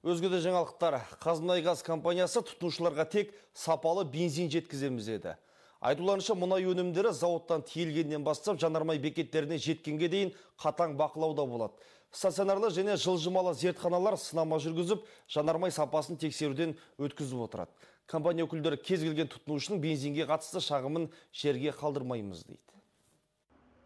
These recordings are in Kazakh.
Өзге де жаңалықтар. Қазмұнайгаз компаниясы тұтынушыларға тек сапалы бензин жеткіземіз деді. Айтуларынша мұнай өнімдері зауыттан тиелгеннен бастап жанармай бекеттеріне жеткенге дейін қатаң бақылауда болады. Стационарлы және жылжымалы зертханалар сынама жүргізіп, жанармай сапасын тексеруден өткізіп отырады. Компания өкілдері кез келген тұтынушының бензинге қатысты шағымын жерге қалдырмаймыз дейді.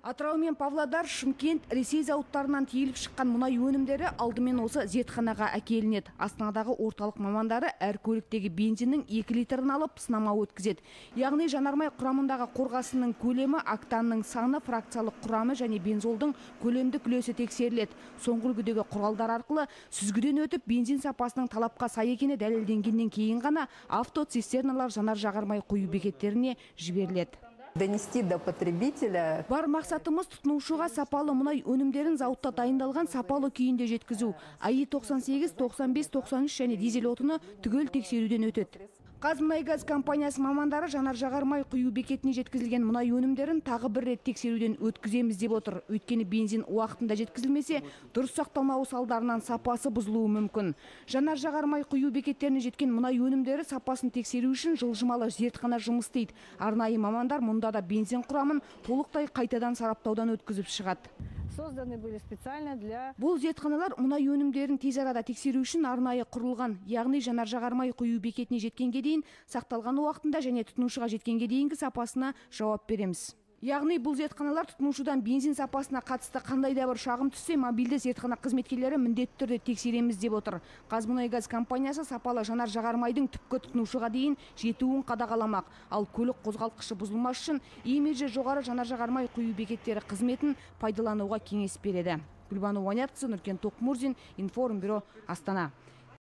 Атырау мен Павлодар, Шымкент, Ресей зауыттарынан тиеліп шыққан мұнай өнімдері алдымен осы зертханаға әкелінеді. Астанадағы орталық мамандары әр көліктегі бензиннің 2 литрін алып сынама өткізеді. Яғни жанармай құрамындағы қорғасынның көлемі, октанның саны, фракциялық құрамы және бензолдың көлемдік үлесі тексеріледі. Соңғы үлгідегі құралдар арқылы сүзгіден өтіп, бензин сапасының талапқа сай екені дәлелденгеннен кейін ғана автоцистерналар жанар-жағармай құю бекеттеріне жіберіледі. Донести до потребителя. Бар мақсатымыз тұтынушыға сапалы мұнай өнімдерін зауытта дайындалған сапалы күйінде жеткізу. АИ 98, 95, 93 және дизель отыны түгел тексеруден өтеді. Қазмұнайгаз компаниясы мамандары жанар-жағармай құю бекетіне жеткізілген мұнай өнімдерін тағы бір рет тексеруден өткіземіз деп отыр. Өйткені бензин уақытында жеткізілмесе, дұрыс сақталмауы салдарынан сапасы бұзылуы мүмкін. Жанар-жағармай құю бекеттеріне жеткен мұнай өнімдері сапасын тексеру үшін жылжымалы зертхана жұмыс істейді. Арнайы мамандар мұнда да бензин құрамын толықтай қайтадан сараптаудан өткізіп шығады. Созданы были специально для... Бұл зертханалар мұнай өнімдерін тез арада тексеру үшін арнайы құрылған. Яғни жанар-жағармай құю бекетіне жеткенге дейін сақталған уақытында және тұтынушыға жеткенге дейінгі сапасына жауап береміз. Яғни бұл зертханалар тұтынушыдан бензин сапасына қатысты қандай да бір шағым түссе, мобильді зертхана қызметкерлері міндетті түрде тексереміз деп отыр. Қазмұнайгаз компаниясы сапалы жанар-жағармайдың түпкі тұтынушыға дейін жетуін қадағаламақ. Ал көлік қозғалтқышы бұзылмас үшін имиджі жоғары жанар-жағармай құю бекеттері қызметін пайдалануға кеңес береді. Гүлбану Ванятқызы, Нұркен Тоқмурзин, Информбюро, Астана.